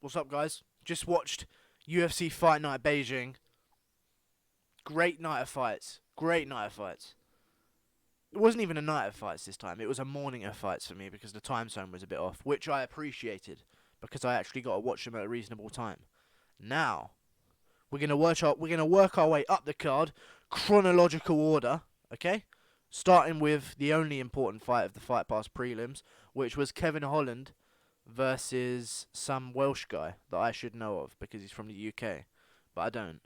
What's up, guys? Just watched UFC Fight Night Beijing. Great night of fights. Great night of fights. It wasn't even a night of fights this time. It was a morning of fights for me because the time zone was a bit off, which I appreciated because I actually got to watch them at a reasonable time. Now, we're gonna work our way up the card, chronological order. Okay, starting with the only important fight of the Fight Pass prelims, which was Kevin Holland versus some Welsh guy that I should know of because he's from the UK, but I don't.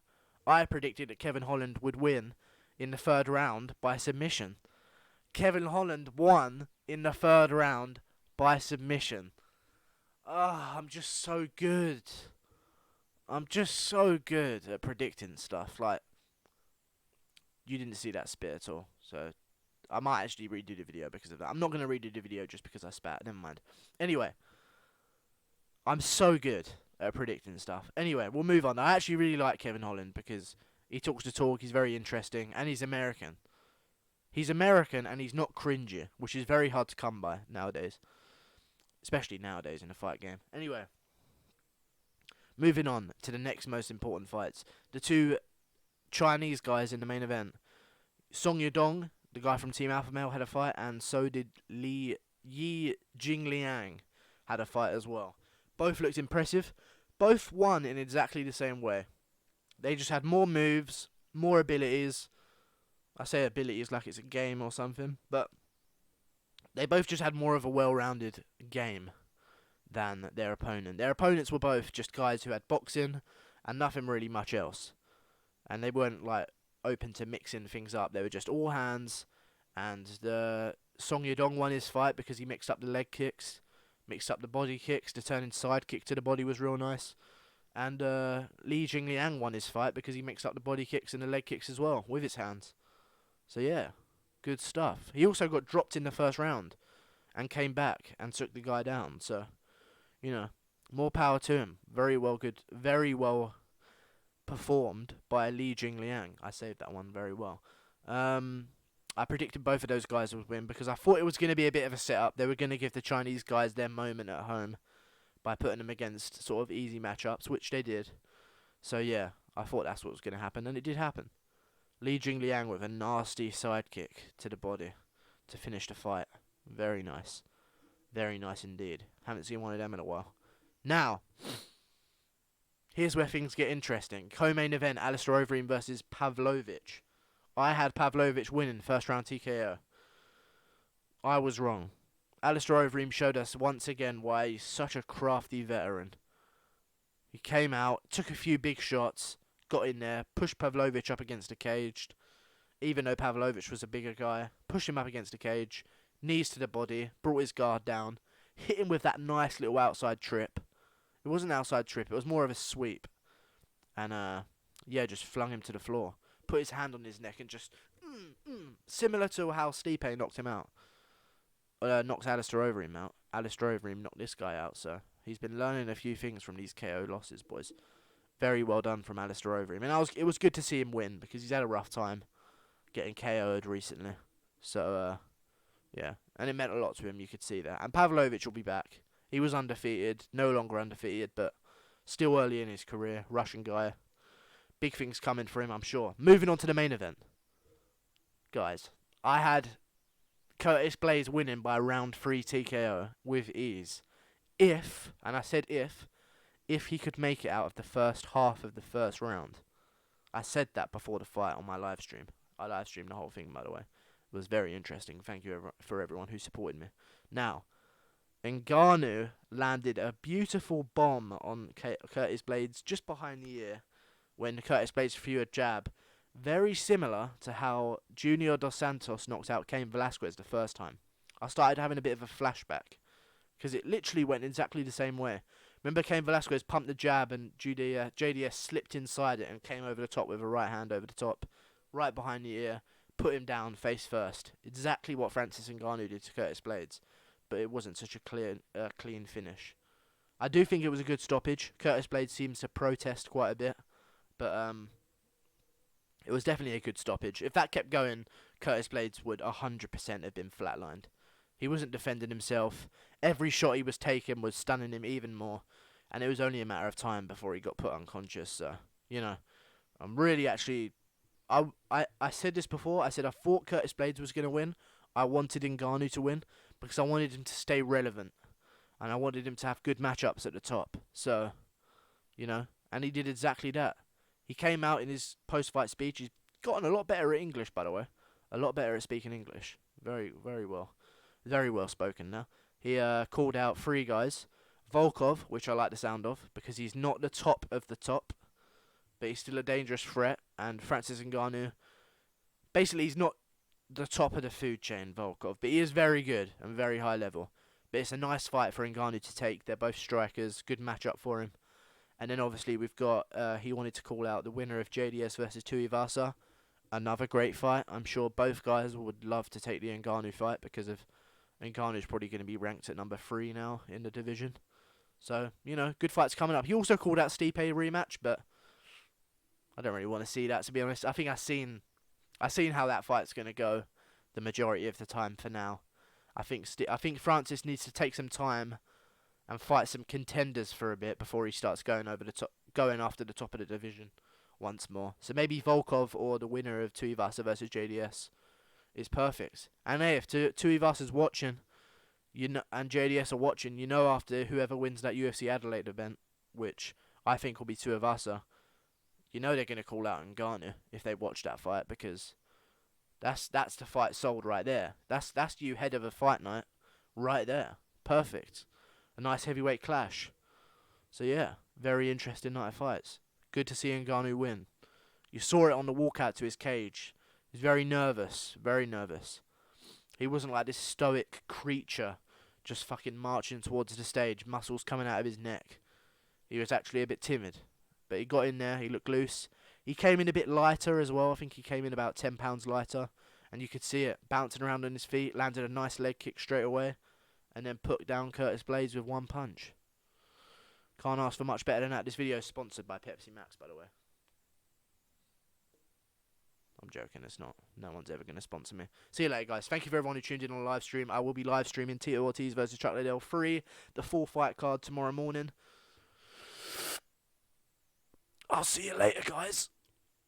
I predicted that Kevin Holland would win in the third round by submission. Kevin Holland won in the third round by submission. I'm just so good. I'm just so good at predicting stuff. Like, you didn't see that spit at all, so I might actually redo the video because of that. I'm not going to redo the video just because I spat. Never mind. Anyway, I'm so good at predicting stuff. Anyway, we'll move on. I actually really like Kevin Holland because he talks the talk, he's very interesting, and he's American. He's American and he's not cringy, which is very hard to come by nowadays. Especially nowadays in a fight game. Anyway, moving on to the next most important fights. The two Chinese guys in the main event. Song Yadong, the guy from Team Alpha Male, had a fight, and so did Yi Jingliang had a fight as well. Both looked impressive. Both won in exactly the same way. They just had more moves, more abilities. I say abilities like it's a game or something, but they both just had more of a well-rounded game than their opponent. Their opponents were both just guys who had boxing and nothing really much else. And they weren't like open to mixing things up. They were just all hands. And the Song Yadong won his fight because he mixed up the leg kicks, mixed up the body kicks. The turning side kick to the body was real nice. And Li Jingliang won his fight because he mixed up the body kicks and the leg kicks as well with his hands. So yeah, good stuff. He also got dropped in the first round and came back and took the guy down. So, you know, more power to him. Very well performed by Li Jingliang. I saved that one very well. I predicted both of those guys would win because I thought it was going to be a bit of a setup. They were going to give the Chinese guys their moment at home by putting them against sort of easy matchups, which they did. So yeah, I thought that's what was going to happen, and it did happen. Li Jingliang with a nasty sidekick to the body to finish the fight. Very nice. Very nice indeed. Haven't seen one of them in a while. Now, here's where things get interesting. Co-main event, Alistair Overeem versus Pavlovich. I had Pavlovich winning first round TKO. I was wrong. Alistair Overeem showed us once again why he's such a crafty veteran. He came out, took a few big shots, got in there, pushed Pavlovich up against the cage, even though Pavlovich was a bigger guy, pushed him up against the cage, knees to the body, brought his guard down, hit him with that nice little outside trip. It wasn't an outside trip, it was more of a sweep. And, yeah, just flung him to the floor. Put his hand on his neck and just, similar to how Stipe knocked him out. Knocked Alistair Overeem out. Alistair Overeem knocked this guy out, so he's been learning a few things from these KO losses, boys. Very well done from Alistair Overeem. And it was good to see him win because he's had a rough time getting KO'd recently. So, yeah. And it meant a lot to him, you could see that. And Pavlovich will be back. He was undefeated, no longer undefeated, but still early in his career. Russian guy. Big things coming for him, I'm sure. Moving on to the main event. Guys, I had Curtis Blaydes winning by round 3 TKO with ease. If, and I said if he could make it out of the first half of the first round. I said that before the fight on my live stream. I live streamed the whole thing, by the way. It was very interesting. Thank you for everyone who supported me. Now, Ngannou landed a beautiful bomb on Curtis Blaydes just behind the ear when Curtis Blaydes threw a jab. Very similar to how Junior Dos Santos knocked out Cain Velasquez the first time. I started having a bit of a flashback because it literally went exactly the same way. Remember Cain Velasquez pumped the jab and JDS slipped inside it and came over the top with a right hand over the top, right behind the ear, put him down face first. Exactly what Francis Ngannou did to Curtis Blaydes, but it wasn't such a clean finish. I do think it was a good stoppage. Curtis Blaydes seems to protest quite a bit, but it was definitely a good stoppage. If that kept going, Curtis Blaydes would 100% have been flatlined. He wasn't defending himself. Every shot he was taking was stunning him even more. and it was only a matter of time before he got put unconscious. So, you know, I'm really actually. I said this before. I said I thought Curtis Blaydes was going to win. I wanted Ngannou to win because I wanted him to stay relevant, and I wanted him to have good matchups at the top. So, you know, and he did exactly that. He came out in his post-fight speech. He's gotten a lot better at English, by the way. A lot better at speaking English. Very, very well. Very well spoken now. He called out 3 guys. Volkov, which I like the sound of, because he's not the top of the top, but he's still a dangerous threat. And Francis Ngannou, basically he's not the top of the food chain, Volkov, but he is very good and very high level. But it's a nice fight for Ngannou to take. They're both strikers. Good matchup for him. And then obviously we've got, he wanted to call out the winner of JDS versus Tuivasa. Another great fight. I'm sure both guys would love to take the Ngannou fight because of Ngannou's probably going to be ranked at number 3 now in the division. So, you know, good fights coming up. He also called out Stipe rematch, but I don't really want to see that, to be honest. I think I've seen how that fight's going to go the majority of the time for now. I think Francis needs to take some time and fight some contenders for a bit before he starts going after the top of the division once more. So maybe Volkov or the winner of Tuivasa versus JDS is perfect. And hey, if Tuivasa's watching, you know, and JDS are watching, you know, after whoever wins that UFC Adelaide event, which I think will be Tuivasa, you know they're going to call out Ngannou if they watch that fight, because that's the fight sold right there. That's you head of a fight night right there. Perfect. A nice heavyweight clash. So yeah, very interesting night of fights. Good to see Ngannou win. You saw it on the walkout to his cage. He's very nervous, very nervous. He wasn't like this stoic creature just fucking marching towards the stage, muscles coming out of his neck. He was actually a bit timid. But he got in there, he looked loose. He came in a bit lighter as well. I think he came in about 10 pounds lighter. And you could see it bouncing around on his feet, landed a nice leg kick straight away, and then put down Curtis Blaydes with one punch. Can't ask for much better than that. This video is sponsored by Pepsi Max, by the way. I'm joking, it's not. No one's ever going to sponsor me. See you later, guys. Thank you for everyone who tuned in on the live stream. I will be live streaming Tito Ortiz versus Chuck Liddell 3, the full fight card tomorrow morning. I'll see you later, guys.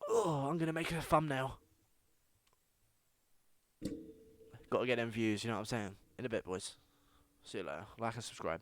Oh, I'm going to make a thumbnail. Got to get them views, you know what I'm saying? In a bit, boys. See you later. Like and subscribe.